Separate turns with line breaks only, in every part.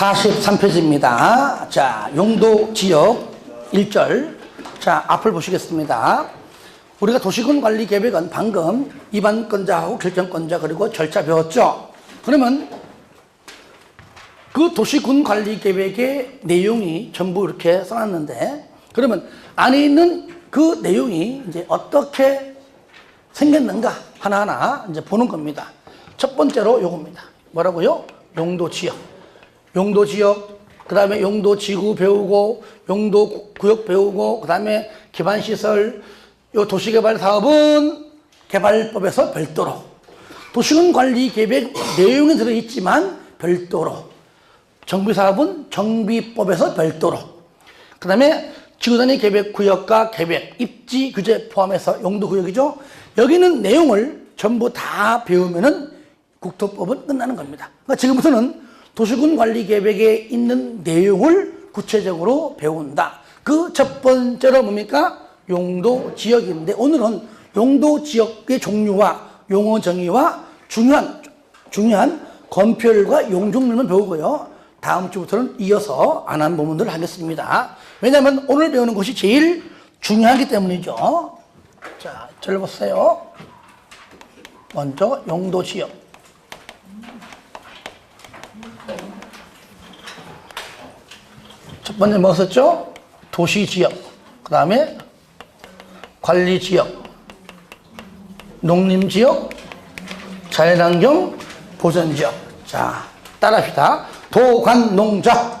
43페이지입니다. 자, 용도 지역 1절. 자, 앞을 보시겠습니다. 우리가 도시군 관리 계획은 방금 입안권자하고 결정권자 그리고 절차 배웠죠. 그러면 그 도시군 관리 계획의 내용이 전부 이렇게 써놨는데, 그러면 안에 있는 그 내용이 이제 어떻게 생겼는가 하나하나 이제 보는 겁니다. 첫 번째로 요겁니다. 뭐라고요? 용도 지역. 용도 지역, 그 다음에 용도 지구 배우고, 용도 구역 배우고, 그 다음에 기반시설, 요 도시개발 사업은 개발법에서 별도로, 도시군 관리 계획 내용이 들어있지만 별도로, 정비사업은 정비법에서 별도로, 그 다음에 지구단위 계획 구역과 계획, 입지 규제 포함해서 용도 구역이죠. 여기는 내용을 전부 다 배우면은 국토법은 끝나는 겁니다. 그러니까 지금부터는 도시군 관리 계획에 있는 내용을 구체적으로 배운다. 그 첫 번째로 뭡니까? 용도 지역인데, 오늘은 용도 지역의 종류와 용어 정의와 중요한 건표율과 용적률만 배우고요. 다음 주부터는 이어서 안 한 부분들을 하겠습니다. 왜냐하면 오늘 배우는 것이 제일 중요하기 때문이죠. 자, 잘 보세요. 먼저 용도 지역. 첫 번째 뭐 썼죠? 도시 지역. 그 다음에 관리 지역, 농림 지역, 자연환경 보전 지역. 자, 따라합시다. 도관농자.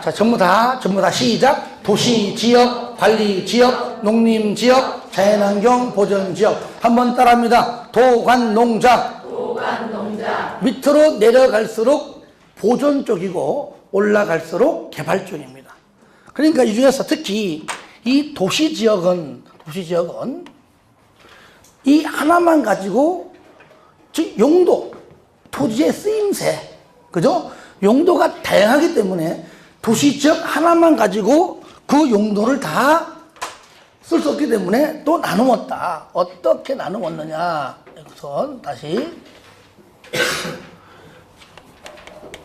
자, 전부 다 시작. 도시 지역, 관리 지역, 농림 지역, 자연환경 보전 지역. 한번 따라합니다. 도관농자. 밑으로 내려갈수록 보존 쪽이고 올라갈수록 개발 쪽입니다. 그러니까 이 중에서 특히 이 도시지역은 이 하나만 가지고, 즉 용도, 토지의 쓰임새, 그죠? 용도가 다양하기 때문에 도시지역 하나만 가지고 그 용도를 다 쓸 수 없기 때문에 또 나누었다. 어떻게 나누었느냐? 우선 다시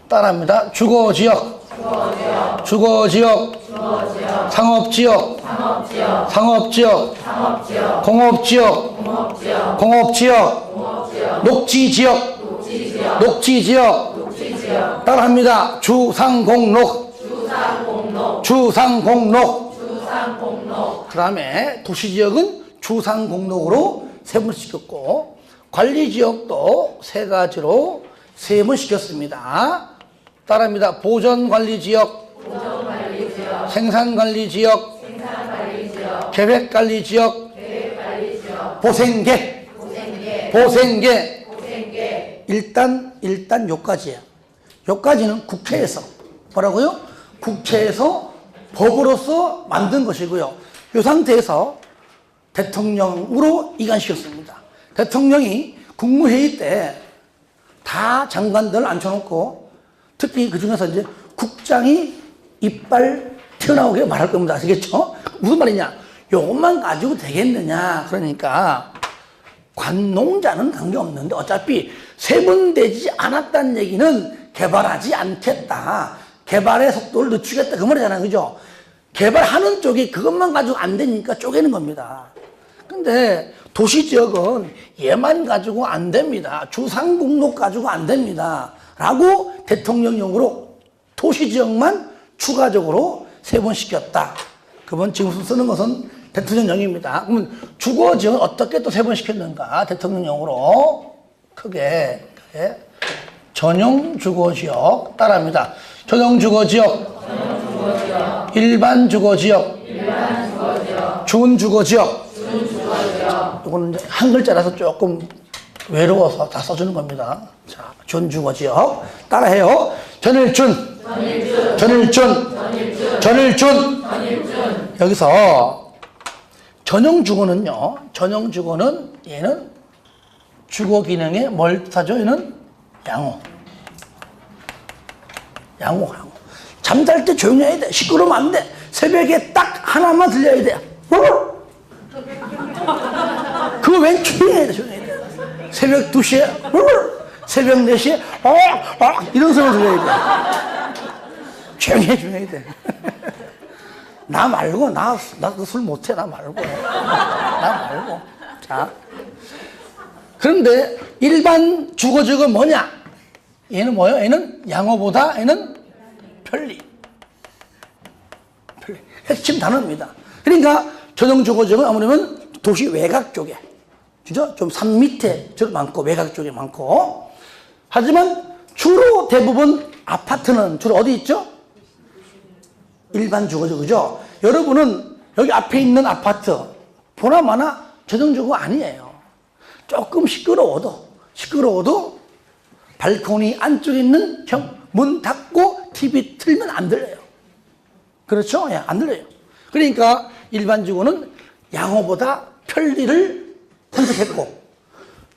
따라합니다. 주거지역, 상업지역, 공업지역, 녹지지역, 따라합니다. 주상공록. 그 다음에 도시지역은 주상공록으로 세분시켰고, 관리지역도 세 가지로 세분시켰습니다. 따라합니다. 보전관리지역, 생산관리지역, 계획관리지역, 보생계. 일단 요까지예요. 요까지는 국회에서 뭐라고요? 국회에서 법으로서 만든 것이고요. 이 상태에서 대통령으로 이관시켰습니다. 대통령이 국무회의 때 다 장관들 앉혀놓고, 특히 그 중에서 이제 국장이 이빨 튀어나오게 말할 겁니다. 아시겠죠? 무슨 말이냐? 요것만 가지고 되겠느냐? 그러니까 관농자는 관계없는데 어차피 세분되지 않았다는 얘기는 개발하지 않겠다. 개발의 속도를 늦추겠다. 그 말이잖아요. 그죠? 개발하는 쪽이 그것만 가지고 안 되니까 쪼개는 겁니다. 근데 도시지역은 얘만 가지고 안 됩니다. 주상공록 가지고 안 됩니다. 라고 대통령령으로 도시지역만 추가적으로 세분시켰다. 그건 지금 쓰는 것은 대통령령입니다. 그러면 주거지역은 어떻게 또 세분시켰는가? 대통령령으로 크게 전용주거지역 따라합니다. 전용주거지역, 일반주거지역, 준주거지역. 이거는 이제 한 글자라서 조금 외로워서 다 써주는 겁니다. 자, 준주거지역 따라해요. 전일준. 여기서 전용주거는요, 얘는 주거 기능에 뭘 사죠? 얘는 양호. 잠잘 때 조용히 해야 돼. 시끄러우면 안 돼. 새벽에 딱 하나만 들려야 돼. 그거 웬 조용히 해야 돼. 새벽 2시에 새벽 4시에 이런 소리를 들려야 돼. 조용히 해줘야 돼. 나 말고 나도 술 못해. 나 말고. 자, 그런데 일반 주거적은 뭐냐? 얘는 뭐예요? 얘는 양호보다 얘는 편리. 핵심 단어입니다. 그러니까 전용 주거적은 아무래도 도시 외곽 쪽에, 진짜 좀 산 밑에 저 많고 외곽 쪽에 많고. 하지만 주로 대부분 아파트는 주로 어디 있죠? 일반 주거적, 그죠? 여러분은 여기 앞에 있는 아파트 보나마나 전용 주거 아니에요. 조금 시끄러워도 발코니 안쪽에 있는 문 닫고 TV 틀면 안 들려요. 그렇죠? 예, 안 들려요. 그러니까 일반 주거는 양호보다 편리를 선택했고,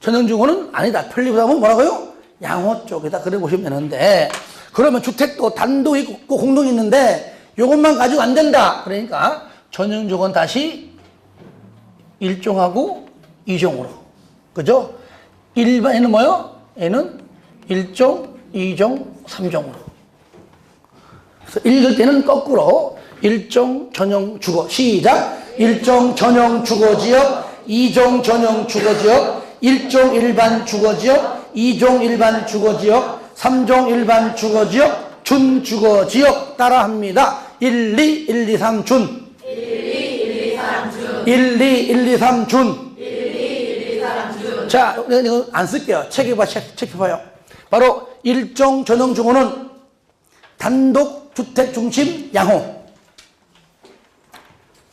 전용 주거는 아니다. 편리보다 뭐라고요? 양호 쪽에다 그래 보시면 되는데, 그러면 주택도 단독 있고 공동이 있는데 이것만 가지고 안 된다. 그러니까 전용 주거는 다시 1종하고 2종으로. 그죠? 일반에는 뭐요? 얘는 1종, 2종, 3종으로. 그래서 읽을 때는 거꾸로 1종 전용 주거. 시작! 1종 전용 주거지역, 2종 전용 주거지역, 1종 일반 주거지역, 2종 일반 주거지역, 3종 일반 주거지역, 준주거지역 따라합니다. 1, 2, 1, 2, 3, 준. 1, 2, 1, 2, 3, 준. 1, 2, 1, 2, 3, 준. 1, 2, 1, 2, 3, 준. 자, 이거 안 쓸게요. 체크해봐요. 바로 1종 전용 주거는 단독 주택 중심 양호.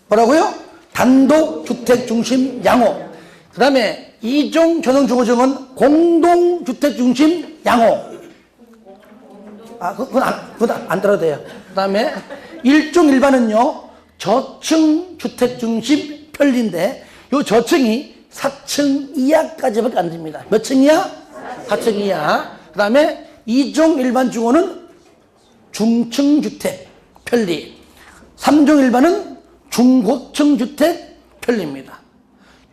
뭐라고요? 단독 주택 중심 양호. 그 다음에 2종 전용 주거지역은 공동 주택 중심 양호. 그건 안 들어도 돼요. 그 다음에 1종 일반은요, 저층 주택 중심 편리인데, 요 저층이 4층 이하까지밖에 안 됩니다. 몇 층 이하? 4층 이하. 그 다음에 2종 일반 주거는 중층 주택 편리. 3종 일반은 중고층 주택 편리입니다.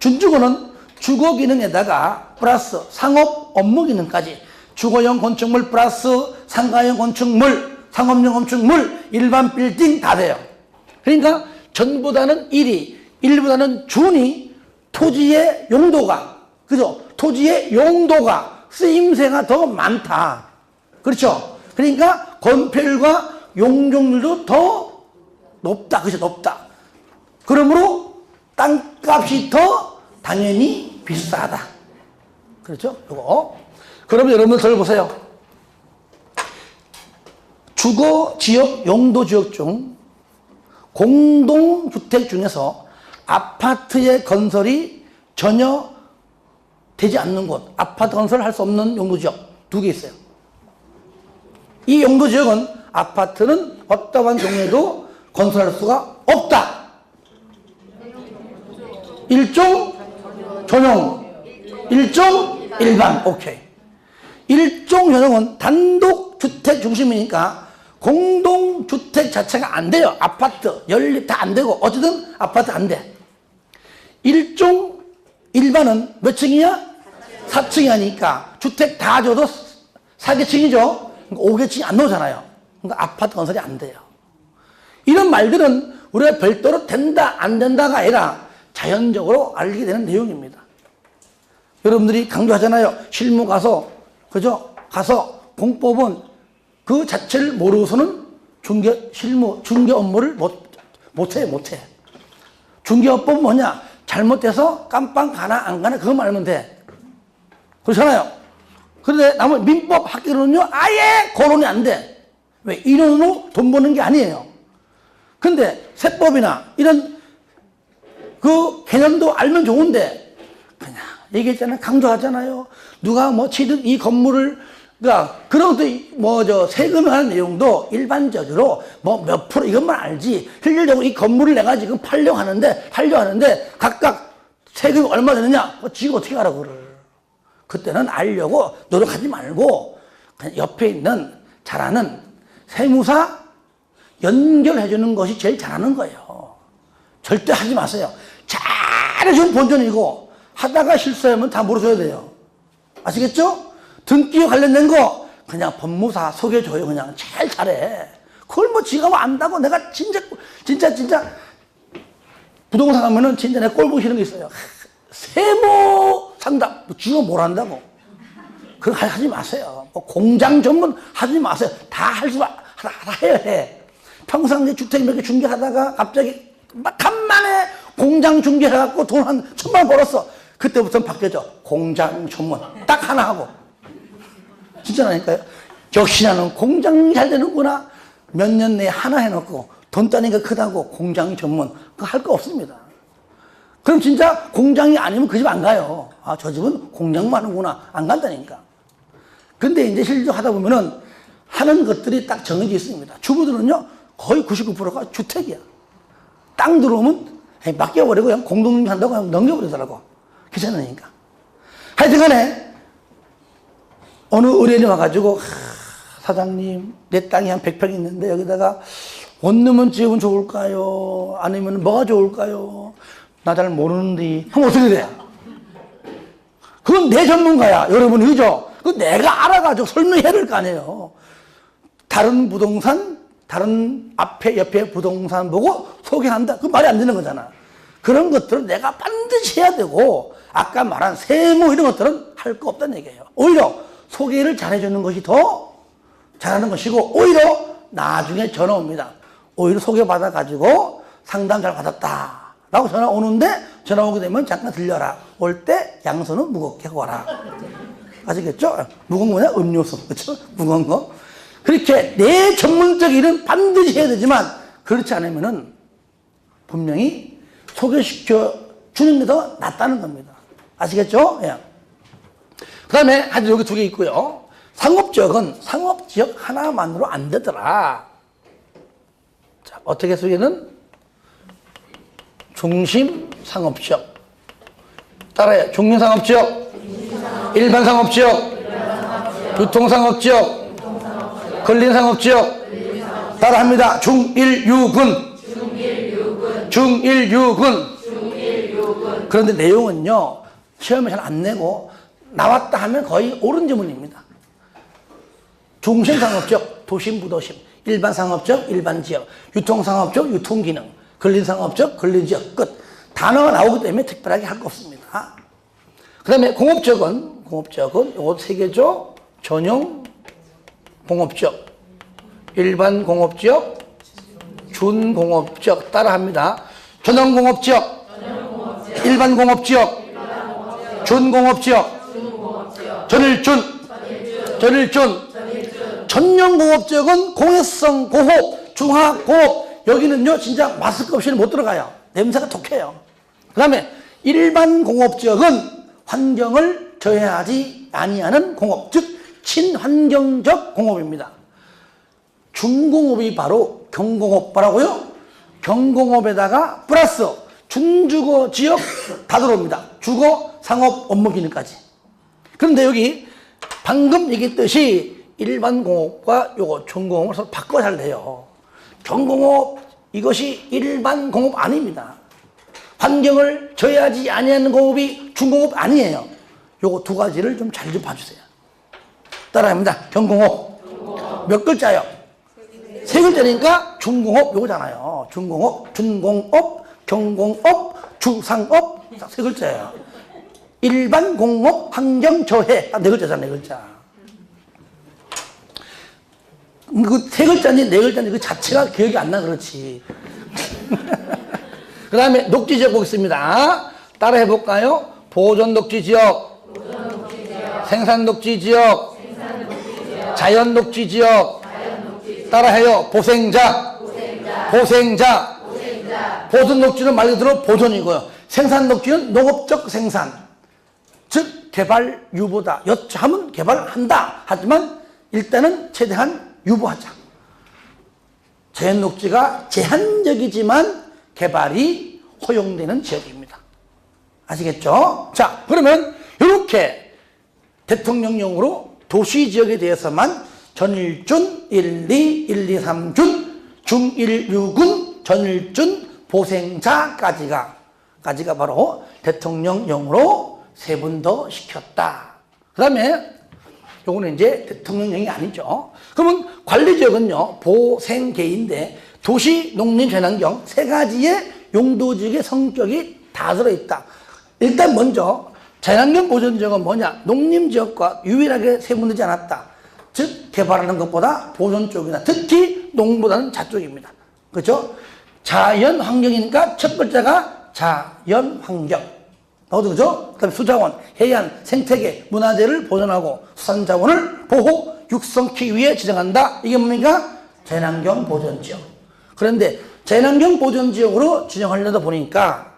준주거는 주거 기능에다가 플러스 상업 업무 기능까지, 주거용 건축물 플러스 상가용 건축물, 상업용 건축물, 일반 빌딩 다 돼요. 그러니까 전보다는 1보다는 준이 토지의 용도가, 그죠? 토지의 용도가, 쓰임새가 더 많다. 그렇죠? 그러니까 건폐율과 용적률도 더 높다. 그죠? 높다. 그러므로 땅값이 더 당연히 비싸다. 그렇죠? 요거. 그러면 여러분들 잘 보세요. 주거 지역, 용도 지역 중 공동주택 중에서 아파트의 건설이 전혀 되지 않는 곳, 아파트 건설을 할 수 없는 용도 지역 2개 있어요. 이 용도 지역은 아파트는 어떠한 경우에도 건설할 수가 없다. 1종 전용, 1종 일반. 오케이. 1종 전용은 단독 주택 중심이니까 공동주택 자체가 안 돼요. 아파트, 연립 다 안 되고, 어쨌든 아파트 안 돼. 1종 일반은 몇 층이야? 4층이 하니까 주택 다 줘도 4개층이죠? 5개층이 안 나오잖아요. 그러니까 아파트 건설이 안 돼요. 이런 말들은 우리가 별도로 된다, 안 된다가 아니라 자연적으로 알게 되는 내용입니다. 여러분들이 강조하잖아요. 실무 가서, 그죠? 가서 공법은 그 자체를 모르고서는 중개 업무를 못해. 중개업법은 뭐냐? 잘못돼서 깜빵 가나 안 가나 그것만 알면 돼. 그렇잖아요. 그런데 나머지 민법 학교로는요, 아예 거론이 안 돼. 왜? 인원으로 돈 버는 게 아니에요. 근데 세법이나 이런 그 개념도 알면 좋은데, 그냥 얘기했잖아요. 강조하잖아요. 누가 뭐 취득 이 건물을, 그러니까 그런 것도 세금을 하는 내용도 일반적으로 뭐 몇 프로 이것만 알지, 실질적으로 이 건물을 내가 지금 팔려고 하는데 각각 세금이 얼마 되느냐? 지가 어떻게 알아, 그거를. 그때는 알려고 노력하지 말고 그냥 옆에 있는 잘하는 세무사 연결해 주는 것이 제일 잘하는 거예요. 절대 하지 마세요. 잘해주면 본전이고 하다가 실수하면 다 물어줘야 돼요. 아시겠죠? 등기와 관련된 거 그냥 법무사 소개줘요. 그냥 제일 잘해. 그걸 뭐 지가 뭐 안다고 내가 진짜 부동산 가면은 진짜 내 꼴 보시는 게 있어요. 세무 상담, 뭐 지가 뭘 한다고. 그거 하지 마세요. 뭐 공장 전문 하지 마세요. 다 할 수, 다 해야 해. 평상 주택 몇 개 중개하다가 갑자기 막 간만에 공장 중개해갖고 돈 한 1,000만 벌었어. 그때부터는 바뀌어져. 공장 전문. 딱 하나 하고. 진짜라니까요. 역시 나는 공장이 잘 되는구나. 몇 년 내에 하나 해놓고 돈 따니까 크다고 공장 전문. 그거 할 거 없습니다. 그럼 진짜 공장이 아니면 그 집 안 가요. 아, 저 집은 공장만 하는구나. 안 간다니까. 근데 이제 실제 하다 보면은 하는 것들이 딱 정해져 있습니다. 주부들은요, 거의 99%가 주택이야. 땅 들어오면 맡겨버리고 그냥 공동주택 한다고 그냥 넘겨버리더라고. 귀찮으니까. 하여튼 간에 어느 의뢰인이 와가지고, 사장님, 내 땅이 한 100평 있는데 여기다가 원룸은 지으면 좋을까요? 아니면 뭐가 좋을까요? 나 잘 모르는데. 하면 어떻게 돼? 그건 내 전문가야. 여러분이, 그죠? 그 내가 알아가지고 설명해야 될 거 아니에요. 다른 부동산, 다른 앞에, 옆에 부동산 보고 소개한다. 그 말이 안 되는 거잖아. 그런 것들은 내가 반드시 해야 되고, 아까 말한 세무 이런 것들은 할 거 없다는 얘기예요. 오히려 소개를 잘해주는 것이 더 잘하는 것이고, 오히려 나중에 전화 옵니다. 오히려 소개받아가지고 상담 잘 받았다 라고 전화 오는데, 전화 오게 되면 잠깐 들려라. 올 때 양손은 무겁게 하고 와라. 아시겠죠? 무거운 거냐? 음료수. 그렇죠? 무거운 거. 그렇게 내 전문적 일은 반드시 해야 되지만, 그렇지 않으면은 분명히 소개시켜 주는 게 더 낫다는 겁니다. 아시겠죠? 예. 그 다음에 하여튼 여기 2개 있고요. 상업지역은 상업지역 하나만으로 안 되더라. 자, 어떻게 소개는? 중심상업지역. 따라해요. 중심상업지역, 일반상업지역, 유통상업지역, 근린상업지역. 따라합니다. 중일유군. 중일유군. 그런데 내용은요, 시험에 잘 안 내고 나왔다 하면 거의 옳은 지문입니다. 중심상업적, 도심, 부도심, 일반상업적, 일반지역, 유통상업적, 유통기능, 근린상업적, 근린지역, 끝. 단어가 나오기 때문에 특별하게 할 거 없습니다. 그 다음에 공업적은 요거 3개죠. 전용 공업적, 일반 공업적, 준공업적. 따라합니다. 전용 공업적, 일반 공업적, 준공업적, 전일준. 전용공업적은 공해성 고업, 중화고업. 여기는요 진짜 마스크 없이는 못 들어가요. 냄새가 독해요. 그 다음에 일반 공업적은 환경을 저해하지 아니하는 공업, 즉 친환경적 공업입니다. 중공업이 바로 경공업. 뭐라고요? 경공업에다가 플러스 준주거 지역 다 들어옵니다. 주거, 상업, 업무기능까지. 그런데 여기 방금 얘기했듯이 일반 공업과 요거 중공업을 서로 바꿔 잘 돼요. 경공업, 이것이 일반 공업 아닙니다. 환경을 저해하지 아니하는 공업이 중공업 아니에요. 요거 2가지를 좀 잘 좀 봐주세요. 따라합니다. 경공업. 몇 글자요? 3글자니까 중공업 요거잖아요. 중공업, 준공업, 경공업, 주상업. 3글자예요. 일반 공업, 환경 저해. 4글자잖아요. 4글자. 그 3글자인지 4글자인지 그 자체가 기억이 안 나, 그렇지. 그 다음에 녹지지역 보겠습니다. 따라 해볼까요? 보존녹지지역, 생산녹지지역, 자연녹지지역. 따라해요. 보생자. 보존녹지는 말 그대로 보존이고요. 생산녹지는 농업적 생산. 즉 개발 유보다. 여차하면 개발한다. 하지만 일단은 최대한 유보하자. 자연녹지가 제한적이지만 개발이 허용되는 지역입니다. 아시겠죠? 자, 그러면 이렇게 대통령령으로 도시지역에 대해서만 전일준, 1, 2, 1, 2, 3준, 중일유군, 전일준, 보생자까지가 바로 대통령령으로 세분더 시켰다. 그 다음에 요거는 이제 대통령령이 아니죠. 그러면 관리지역은요, 보생계인데 도시, 농림, 재난경 세 가지의 용도지역의 성격이 다 들어있다. 일단 먼저 재난경 보존지역은 뭐냐? 농림지역과 유일하게 세분되지 않았다. 즉 개발하는 것보다 보존 쪽이나 특히 농보다는 자쪽입니다. 그렇죠? 자연환경이니까 첫 번째가 자연환경. 그죠? 그 다음에 수자원, 해안, 생태계, 문화재를 보존하고 수산자원을 보호, 육성키 위해 지정한다. 이게 뭡니까? 재난경 보존지역. 그런데 재난경 보존지역으로 지정하려다 보니까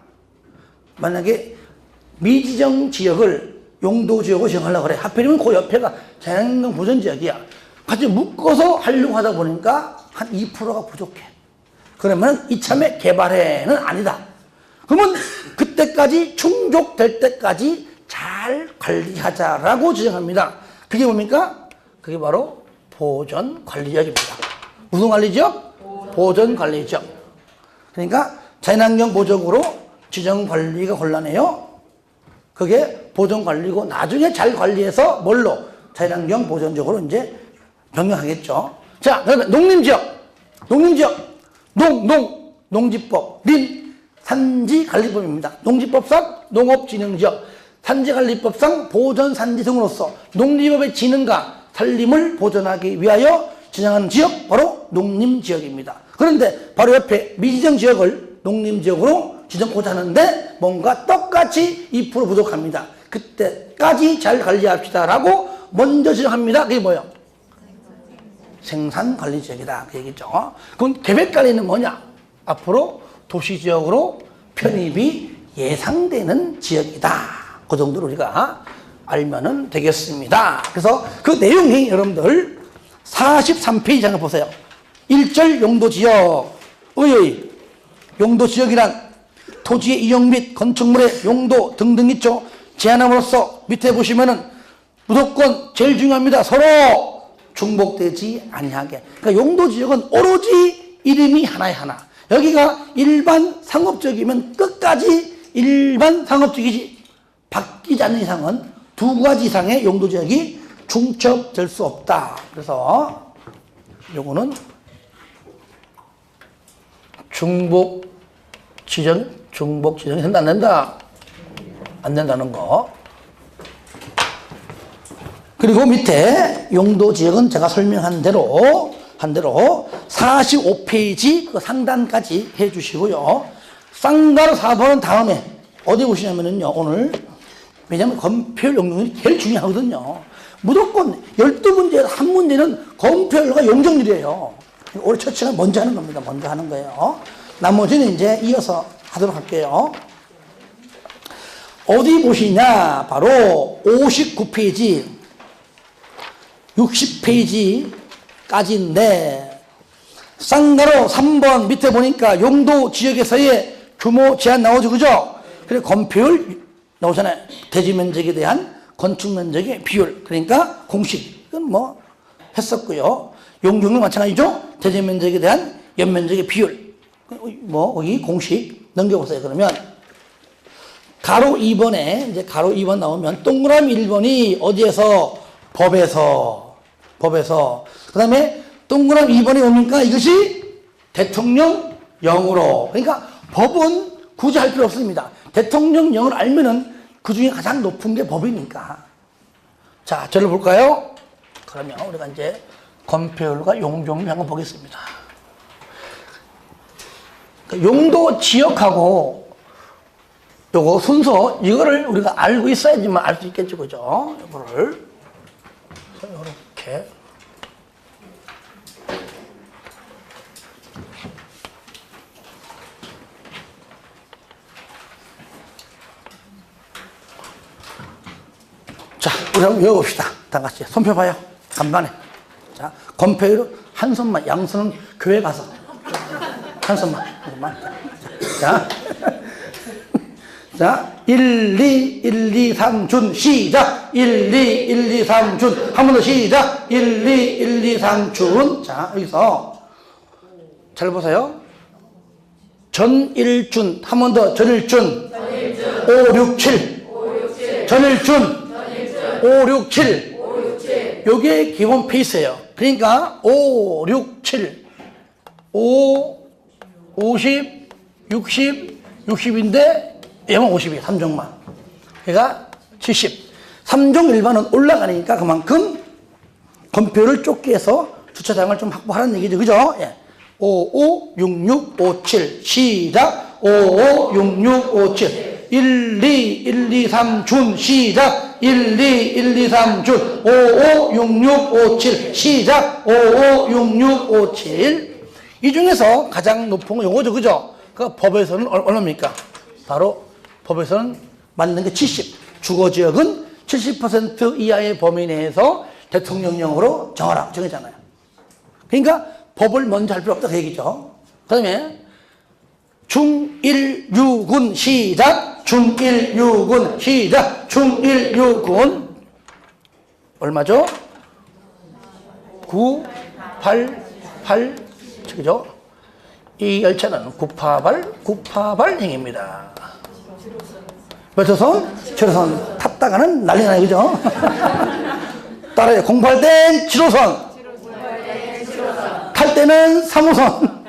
만약에 미지정 지역을 용도지역으로 지정하려고 그래. 하필이면 그 옆에가 재난경 보존지역이야. 같이 묶어서 하려고 하다 보니까 한 2%가 부족해. 그러면 이참에 개발해는 아니다. 그러면 그때까지 충족될 때까지 잘 관리하자라고 지정합니다. 그게 뭡니까? 그게 바로 보존관리지역입니다. 무슨 관리지역? 보존관리지역. 그러니까 재난경 보존으로 지정관리가 곤란해요. 그게 보존관리고 나중에 잘 관리해서 뭘로? 재난경 보존지역으로 이제 변경하겠죠. 자, 그러면 농림지역. 농지법, 산지관리법입니다. 농지법상 농업진흥지역, 산지관리법상 보존산지 등으로서 농림업의 진흥과 살림을 보존하기 위하여 지정하는 지역 바로 농림지역입니다. 그런데 바로 옆에 미지정 지역을 농림지역으로 지정하고자 하는데 뭔가 똑같이 2% 부족합니다. 그때까지 잘 관리합시다 라고 먼저 지정합니다. 그게 뭐예요? 생산관리지역이다 그 얘기죠. 그럼 계획관리는 뭐냐? 앞으로 도시지역으로 편입이 예상되는 지역이다. 그 정도로 우리가 알면은 되겠습니다. 그래서 그 내용이 여러분들 43페이지 한번 보세요. 1절 용도지역. 용도지역이란 토지의 이용 및 건축물의 용도 등등 있죠. 제한함으로써 밑에 보시면은 무조건 제일 중요합니다. 서로 중복되지 아니하게. 그러니까 용도지역은 오로지 이름이 하나에 하나. 여기가 일반 상업지역이면 끝까지 일반 상업지역이지 바뀌지 않는 이상은 두 가지 이상의 용도지역이 중첩될 수 없다. 그래서 요거는 중복 지정이 된다 안 된다? 안 된다는 거. 그리고 밑에 용도지역은 제가 설명한 대로 45페이지 그 상단까지 해주시고요. 쌍가루 4번은 다음에 어디 보시냐면요. 오늘 왜냐하면 검표율 용적률이 제일 중요하거든요. 무조건 12문제에서 한 문제는 검표율과 용적률이에요. 올해 첫 시간 먼저 하는 겁니다. 먼저 하는 거예요. 나머지는 이제 이어서 하도록 할게요. 어디 보시냐? 바로 59페이지, 60페이지까지인데 쌍가로 3번 밑에 보니까 용도 지역에서의 규모 제한 나오죠. 그죠? 그리고 건폐율 나오잖아요. 대지 면적에 대한 건축 면적의 비율. 그러니까 공식은 뭐 했었고요. 용적률 마찬가지죠. 대지 면적에 대한 연면적의 비율. 뭐 거기 공식 넘겨보세요. 그러면 가로 2번에 이제 가로 2번 나오면 동그라미 1번이 어디에서? 법에서. 그 다음에 동그라미 2번에 오니까 이것이 대통령령으로. 그러니까 법은 굳이 할 필요 없습니다. 대통령령을 알면은 그 중에 가장 높은 게 법이니까. 자, 저를 볼까요? 그러면 우리가 이제 건폐율과 용적률 한번 보겠습니다. 용도 지역하고 요거 순서 이거를 우리가 알고 있어야지만 알 수 있겠죠. 그죠? 이거를 이렇게 자, 우리 한번 외워봅시다. 다 같이 손 펴봐요. 간만에. 자, 건폐율 한 손만, 양손은 교회 가서 한 손만. 자, 자, 1, 2, 3, 준, 시작! 1, 2, 3, 준. 한 번 더 시작! 1, 2, 3, 준. 자, 여기서. 잘 보세요. 전일준. 한 번 더, 전일준. 5, 6, 7. 전일준. 5, 6, 7. 요게 기본 페이스예요. 그러니까 5, 6, 7, 5, 50, 60, 60인데 얘만 50이에요. 3종만. 얘가 70. 3종 일반은 올라가니까 그만큼 건표를 좁게 해서 주차장을 좀 확보하라는 얘기죠. 그죠? 예. 5, 5, 6, 6, 5, 7. 시작. 5, 5, 6, 6, 5, 7. 1, 2, 1, 2, 3, 준. 시작. 1, 2, 1, 2, 3, 준. 5, 5, 6, 6, 5, 7. 시작. 5, 5, 6, 6, 5, 7. 이 중에서 가장 높은 건 요거죠. 그죠? 그 법에서는 얼마입니까? 바로 법에서는 맞는 게 70. 주거지역은 70% 이하의 범위 내에서 대통령령으로 정하라. 정했잖아요. 그러니까 법을 먼저 할 필요 없다. 그 얘기죠. 그 다음에 중1유군 시작. 중1유군 시작. 중1유군 얼마죠? 988 그죠? 이 열차는 988행입니다. 몇 호선? 7호선 탔다가는 난리 나요. 그죠? 따라요. 08땐 7호선 탈 때는 3호선.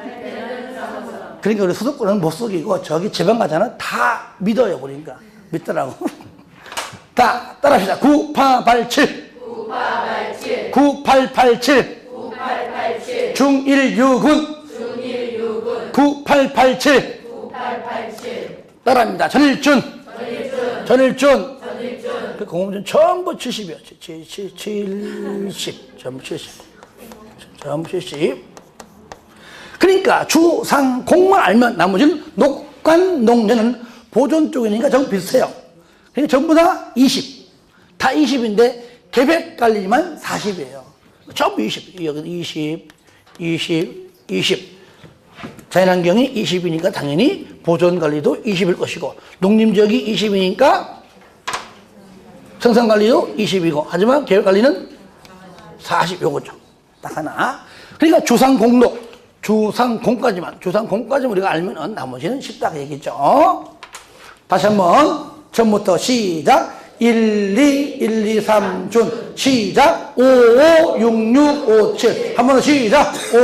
그러니까 우리 수도권은 못 속이고 저기 지방 가잖아. 다 믿어요. 그러니까 믿더라고. 다 따라합시다. 9887 9887 중1유군 9887 따라합니다. 전일준 그 공업준 전부 70이요. 70 전부 70 그러니까 주상공만 알면 나머지는 녹관 농전은 보존 쪽이니까 전부 비슷해요. 그러니까 전부 다 20. 다 20인데 계획관리만 40이에요. 전부 20. 여기 20. 자연환경이 20이니까 당연히 보존관리도 20일 것이고 농림지역이 20이니까 생산관리도 20이고 하지만 계획관리는 40 요거죠. 딱 하나. 그러니까 주상공까지만 우리가 알면은 나머지는 쉽다 그 얘기죠. 다시 한번 처음부터 시작. 1, 2, 1, 2, 3, 준. 시작. 5, 5, 6, 6, 5, 7. 한 번 더 시작. 5,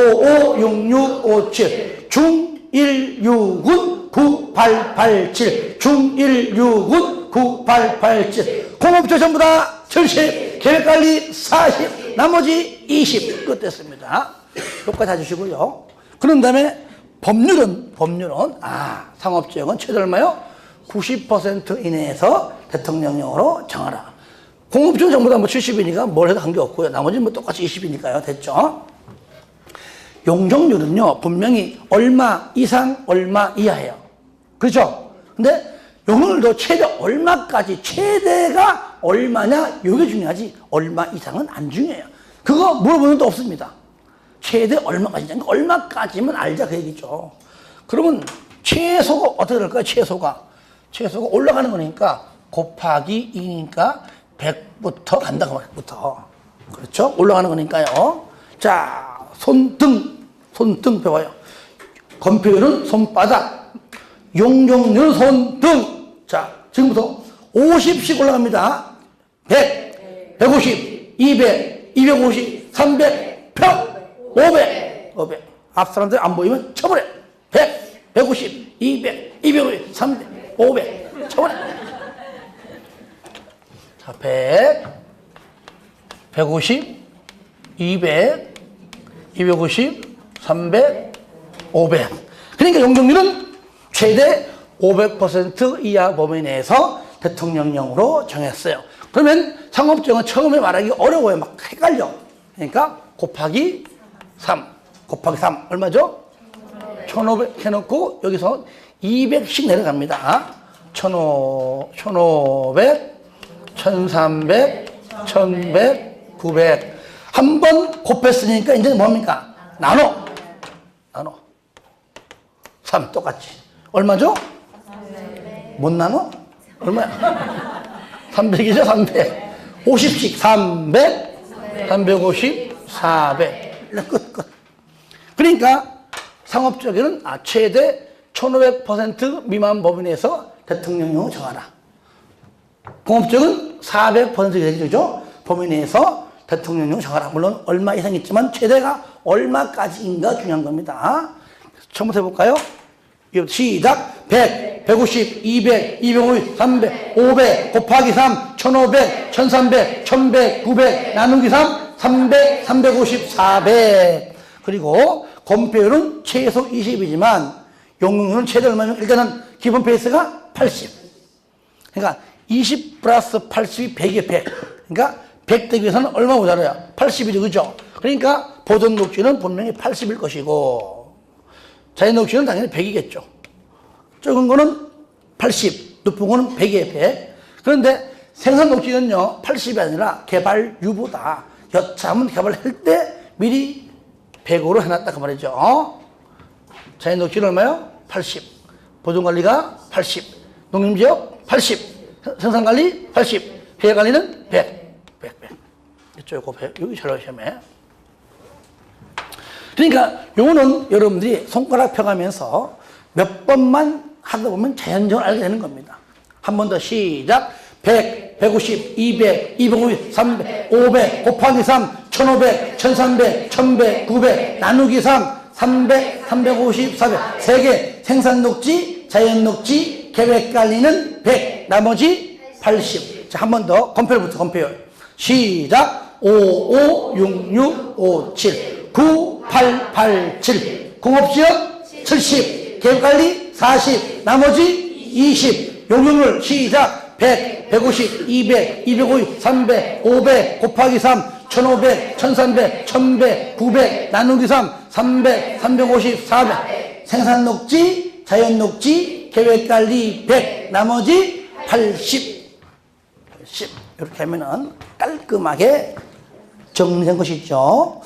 5, 6, 6, 5, 7. 중1유군 9887. 중1유군 9887. 공업조 전부 다 70. 계획관리 40. 나머지 20. 끝 됐습니다. 여기까지 해주시고요. 그런 다음에 법률은 상업지역은 최대 얼마요? 90% 이내에서 대통령령으로 정하라. 공업지역 전부 다 70이니까 뭘 해도 관계없고요. 나머지는 똑같이 20이니까요. 됐죠? 용적률은요, 분명히 얼마 이상, 얼마 이하예요. 그렇죠? 근데 용적률도 최대 얼마까지, 최대가 얼마냐, 이게 중요하지, 얼마 이상은 안 중요해요. 그거 물어보는 도 없습니다. 최대 얼마까지, 그러니까 얼마까지만 알자, 그 얘기죠. 그러면 최소가 어떻게 될까요? 최소가 올라가는 거니까 곱하기 2니까 100부터 간다, 그 말부터. 그렇죠? 올라가는 거니까요. 자, 손등 배워요. 건표율은 손바닥, 용적률은 손등. 자, 지금부터 50씩 올라갑니다. 100, 150, 200, 250, 300, 500. 앞 사람들 안 보이면 쳐버려. 100, 150, 200, 250, 300, 500. 쳐버려. 자, 100, 150, 200, 250, 300, 500. 그러니까 용적률은 최대 500% 이하 범위 내에서 대통령령으로 정했어요. 그러면 상업지역은 처음에 말하기 어려워요. 막 헷갈려. 그러니까 곱하기 3 얼마죠? 1500 해놓고 여기서 200씩 내려갑니다. 1500, 1300, 1100, 900. 한 번 곱했으니까 이제 뭡니까? 나눠. 3 똑같지. 얼마죠? 못 나눠? 얼마야? 300이죠? 300. 50씩 300, 350, 400. 끝. 그러니까 상업적에는 최대 1500% 미만 범위 내에서 대통령령을 정하라. 공업적은 400% 되죠? 범위 내에서 대통령령 정하라. 물론 얼마 이상 있지만 최대가 얼마까지인가 중요한 겁니다. 처음부터 해볼까요? 시작. 100, 150, 200, 250, 300, 500 곱하기 3, 1500, 1300, 1100, 900 나누기 3, 300, 350, 400. 그리고 건폐율은 최소 20이지만 용적률은 최대 얼마면 일단은 기본 베이스가 80. 그러니까 20 플러스 80이 100이에요, 100. 그러니까 100 되기 위해서는 얼마 모자라요? 80이죠, 그죠? 그러니까 보존 녹지는 분명히 80일 것이고, 자연 녹지는 당연히 100이겠죠. 적은 거는 80, 높은 거는 100이에요, 100. 그런데 생산 녹지는요, 80이 아니라 개발 유보다. 여차하면 개발할 때 미리 100으로 해놨다, 그 말이죠. 자연 녹지는 얼마요? 80. 보존 관리가 80. 농림지역 80. 생산 관리 80. 해외 관리는 100. 100. 이쪽 100. 여기 잘 시험에. 그러니까 요거는 여러분들이 손가락 펴가면서 몇 번만 하다 보면 자연적으로 알게 되는 겁니다. 한 번 더 시작. 100, 150, 200, 250, 300, 500 곱하기 3, 1500, 1300, 1100, 900 나누기 3, 300, 350, 400 3개 생산 녹지, 자연 녹지, 계획 관리는 100 나머지 80. 자, 한 번 더 건폐율부터 건폐율 시작. 55, 66, 57 9887 공업지역 70 계획관리 40 나머지 20 용적률 시작. 100, 150, 200, 250, 300, 500 곱하기 3 1500, 1300, 1100, 900 나누기 3 300, 350, 400 생산녹지, 자연녹지, 계획관리 100 나머지 80 이렇게 하면은 깔끔하게 정리된 것이죠.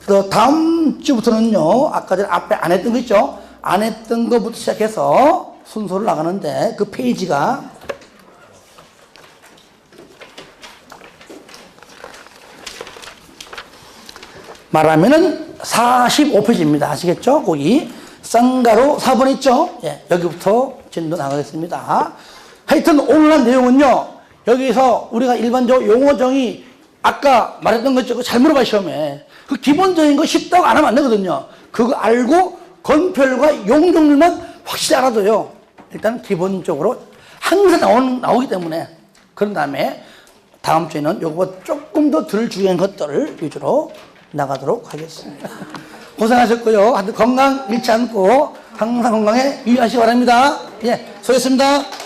그래서 다음 주부터는요, 아까 전에 앞에 안 했던 거 있죠? 안 했던 거부터 시작해서 순서를 나가는데 그 페이지가 말하면은 45페이지입니다. 아시겠죠? 거기 쌍가로 4번 있죠? 예, 여기부터 진도 나가겠습니다. 하여튼 오늘 한 내용은요, 여기서 우리가 일반적으로 용어정의 아까 말했던 거 있죠? 잘 물어봐, 시험에. 그 기본적인 거 쉽다고 안 하면 안 되거든요. 그거 알고 건폐율과 용적률만 확실히 알아둬요. 일단 기본적으로 항상 나오기 때문에. 그런 다음에 다음 주에는 요거 조금 더 덜 중요한 것들을 위주로 나가도록 하겠습니다. 고생하셨고요. 건강 잃지 않고 항상 건강에 유의하시기 바랍니다. 예, 수고했습니다.